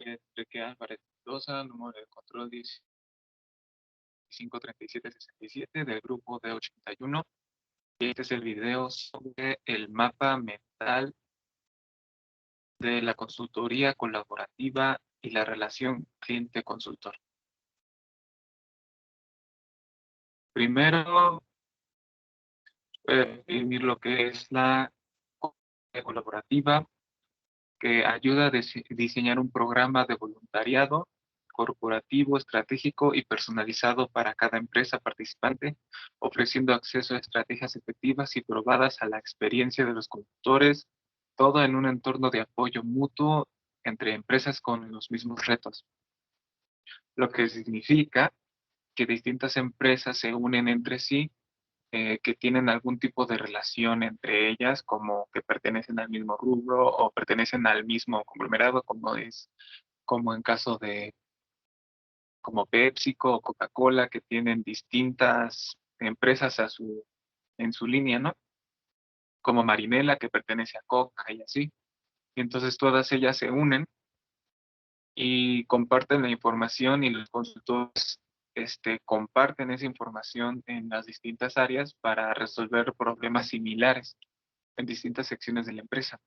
Enrique Álvarez Mendoza, número de control 153767 del grupo de 81. Y este es el video sobre el mapa mental de la consultoría colaborativa y la relación cliente-consultor. Primero, definir lo que es la consultoría colaborativa, que ayuda a diseñar un programa de voluntariado corporativo, estratégico y personalizado para cada empresa participante, ofreciendo acceso a estrategias efectivas y probadas a la experiencia de los consultores, todo en un entorno de apoyo mutuo entre empresas con los mismos retos, lo que significa que distintas empresas se unen entre sí, que tienen algún tipo de relación entre ellas, como que pertenecen al mismo rubro o pertenecen al mismo conglomerado, como en caso de como PepsiCo o Coca-Cola, que tienen distintas empresas en su línea, ¿no? Como Marinela, que pertenece a Coca y así. Y entonces todas ellas se unen y comparten la información y los consultores comparten esa información en las distintas áreas para resolver problemas similares en distintas secciones de la empresa.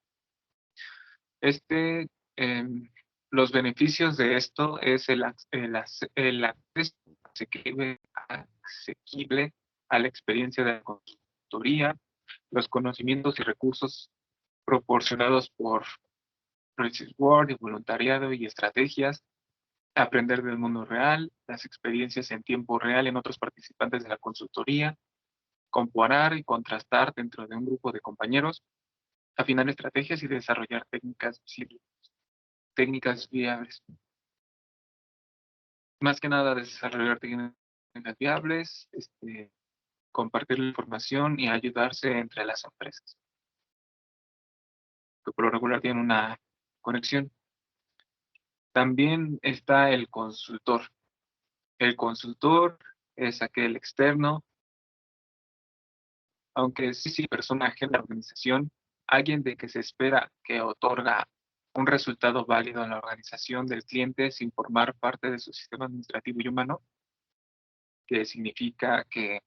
Este, em, los beneficios de esto es el acceso asequible a la experiencia de la consultoría, los conocimientos y recursos proporcionados por Project Word y voluntariado y estrategias, aprender del mundo real, las experiencias en tiempo real en otros participantes de la consultoría, comparar y contrastar dentro de un grupo de compañeros, afinar estrategias y desarrollar técnicas viables. Más que nada desarrollar técnicas viables, compartir la información y ayudarse entre las empresas, que por lo regular tienen una conexión. También está el consultor. El consultor es aquel externo, aunque sí personaje en la organización, alguien de que se espera que otorga un resultado válido a la organización del cliente sin formar parte de su sistema administrativo y humano, que significa que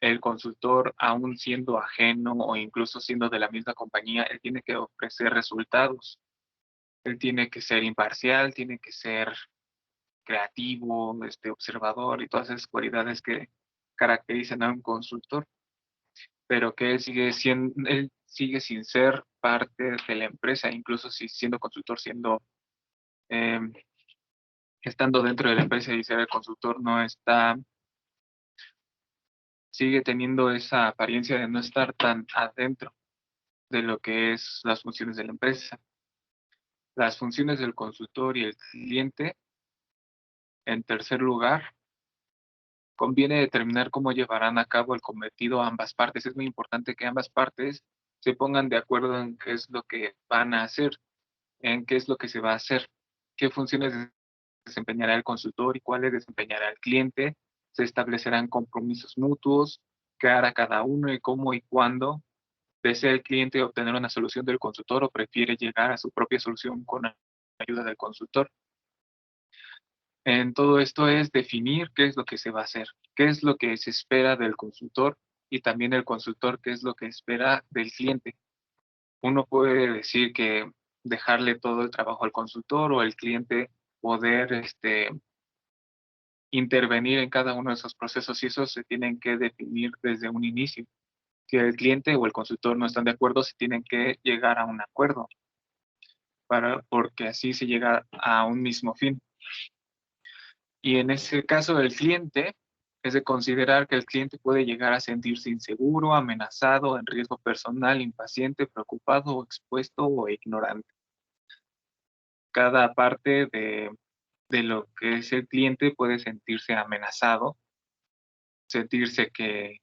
el consultor, aún siendo ajeno o incluso siendo de la misma compañía, él tiene que ofrecer resultados. Él tiene que ser imparcial, tiene que ser creativo, observador y todas esas cualidades que caracterizan a un consultor, pero que él sigue sin ser parte de la empresa, incluso si siendo consultor, eh, estando dentro de la empresa y ser el consultor no está, sigue teniendo esa apariencia de no estar tan adentro de lo que es las funciones de la empresa. Las funciones del consultor y el cliente, en tercer lugar, conviene determinar cómo llevarán a cabo el cometido a ambas partes. Es muy importante que ambas partes se pongan de acuerdo en qué es lo que van a hacer, en qué es lo que se va a hacer, qué funciones desempeñará el consultor y cuáles desempeñará el cliente. Se establecerán compromisos mutuos, qué hará cada uno y cómo y cuándo. ¿Desea el cliente obtener una solución del consultor o prefiere llegar a su propia solución con la ayuda del consultor? En todo esto es definir qué es lo que se va a hacer, qué es lo que se espera del consultor y también el consultor qué es lo que espera del cliente. Uno puede decir que dejarle todo el trabajo al consultor o el cliente poder intervenir en cada uno de esos procesos y eso se tienen que definir desde un inicio. Si el cliente o el consultor no están de acuerdo, se tienen que llegar a un acuerdo porque así se llega a un mismo fin. Y en ese caso del cliente, es de considerar que el cliente puede llegar a sentirse inseguro, amenazado, en riesgo personal, impaciente, preocupado, o expuesto o ignorante. Cada parte de lo que es el cliente puede sentirse amenazado, sentirse que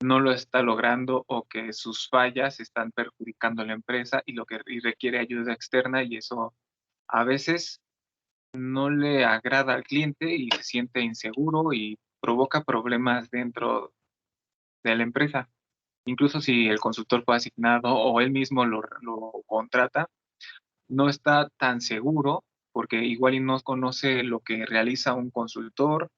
no lo está logrando o que sus fallas están perjudicando a la empresa y requiere ayuda externa y eso a veces no le agrada al cliente y se siente inseguro y provoca problemas dentro de la empresa. Incluso si el consultor fue asignado o él mismo lo contrata, no está tan seguro porque igual y no conoce lo que realiza un consultor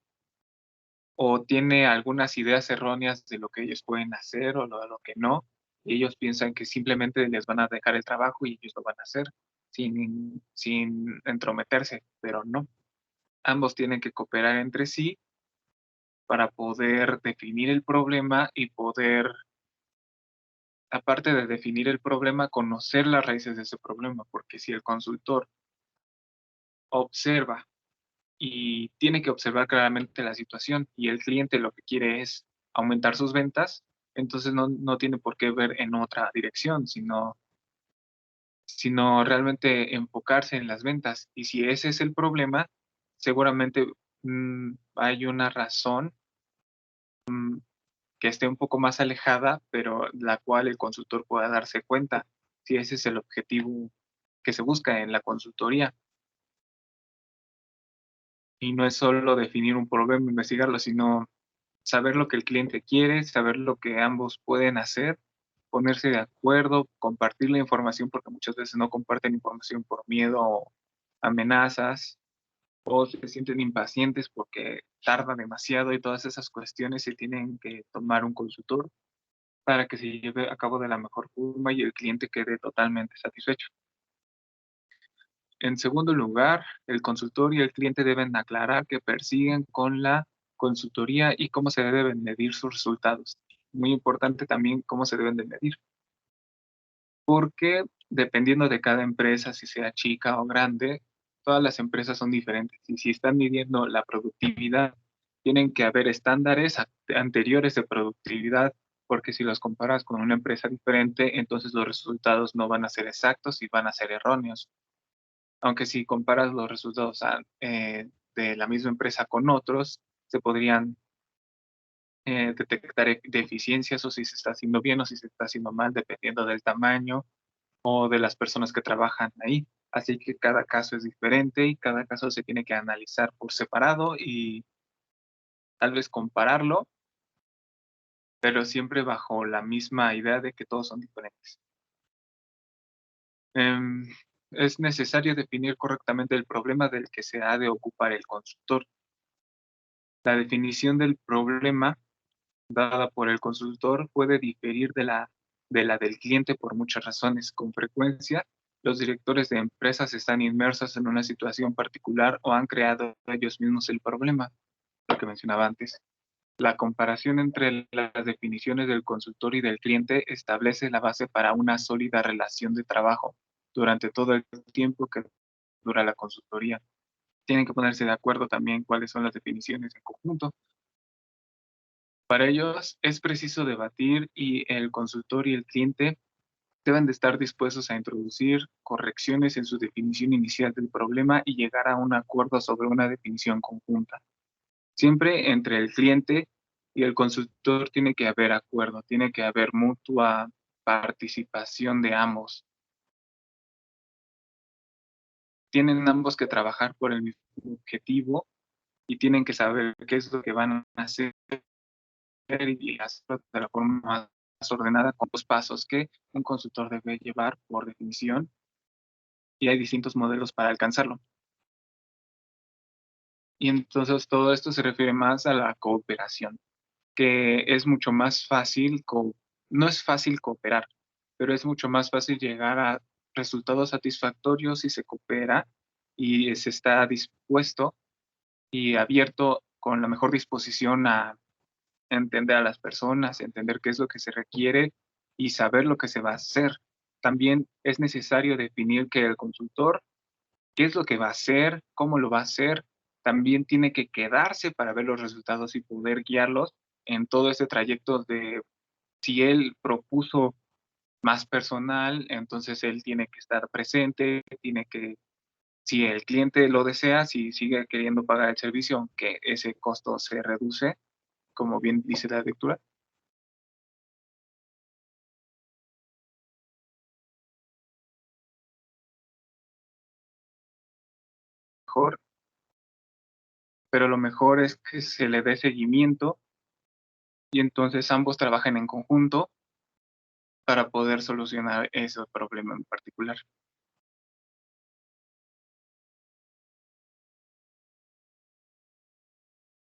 o tiene algunas ideas erróneas de lo que ellos pueden hacer o lo que no. Y ellos piensan que simplemente les van a dejar el trabajo y ellos lo van a hacer sin entrometerse, pero no. Ambos tienen que cooperar entre sí para poder definir el problema y poder, aparte de definir el problema, conocer las raíces de ese problema, porque si el consultor observa y tiene que observar claramente la situación y el cliente lo que quiere es aumentar sus ventas, entonces no tiene por qué ver en otra dirección, sino realmente enfocarse en las ventas. Y si ese es el problema, seguramente hay una razón que esté un poco más alejada, pero la cual el consultor pueda darse cuenta si ese es el objetivo que se busca en la consultoría. Y no es solo definir un problema, investigarlo, sino saber lo que el cliente quiere, saber lo que ambos pueden hacer, ponerse de acuerdo, compartir la información, porque muchas veces no comparten información por miedo o amenazas, o se sienten impacientes porque tarda demasiado y todas esas cuestiones se tienen que tomar un consultor para que se lleve a cabo de la mejor forma y el cliente quede totalmente satisfecho. En segundo lugar, el consultor y el cliente deben aclarar qué persiguen con la consultoría y cómo se deben medir sus resultados. Muy importante también cómo se deben de medir, porque dependiendo de cada empresa, si sea chica o grande, todas las empresas son diferentes. Y si están midiendo la productividad, tienen que haber estándares anteriores de productividad, porque si los comparas con una empresa diferente, entonces los resultados no van a ser exactos y van a ser erróneos. Aunque si comparas los resultados de la misma empresa con otros, se podrían detectar deficiencias o si se está haciendo bien o si se está haciendo mal, dependiendo del tamaño o de las personas que trabajan ahí. Así que cada caso es diferente y cada caso se tiene que analizar por separado y tal vez compararlo, pero siempre bajo la misma idea de que todos son diferentes. Em, es necesario definir correctamente el problema del que se ha de ocupar el consultor. La definición del problema dada por el consultor puede diferir de la del cliente por muchas razones. Con frecuencia, los directores de empresas están inmersos en una situación particular o han creado ellos mismos el problema, lo que mencionaba antes. La comparación entre las definiciones del consultor y del cliente establece la base para una sólida relación de trabajo durante todo el tiempo que dura la consultoría. Tienen que ponerse de acuerdo también cuáles son las definiciones en conjunto. Para ellos es preciso debatir y el consultor y el cliente deben de estar dispuestos a introducir correcciones en su definición inicial del problema y llegar a un acuerdo sobre una definición conjunta. Siempre entre el cliente y el consultor tiene que haber acuerdo, tiene que haber mutua participación de ambos. Tienen ambos que trabajar por el mismo objetivo y tienen que saber qué es lo que van a hacer y hacerlo de la forma más ordenada con los pasos que un consultor debe llevar por definición y hay distintos modelos para alcanzarlo. Y entonces todo esto se refiere más a la cooperación, que es mucho más fácil, no es fácil cooperar, pero es mucho más fácil llegar a resultados satisfactorios si se coopera y se está dispuesto y abierto con la mejor disposición a entender a las personas, entender qué es lo que se requiere y saber lo que se va a hacer. También es necesario definir que el consultor, qué es lo que va a hacer, cómo lo va a hacer, también tiene que quedarse para ver los resultados y poder guiarlos en todo ese trayecto de si él propuso más personal, entonces él tiene que estar presente, tiene que, si el cliente lo desea, si sigue queriendo pagar el servicio, aunque ese costo se reduce, como bien dice la lectura, mejor, pero lo mejor es que se le dé seguimiento y entonces ambos trabajen en conjunto para poder solucionar ese problema en particular.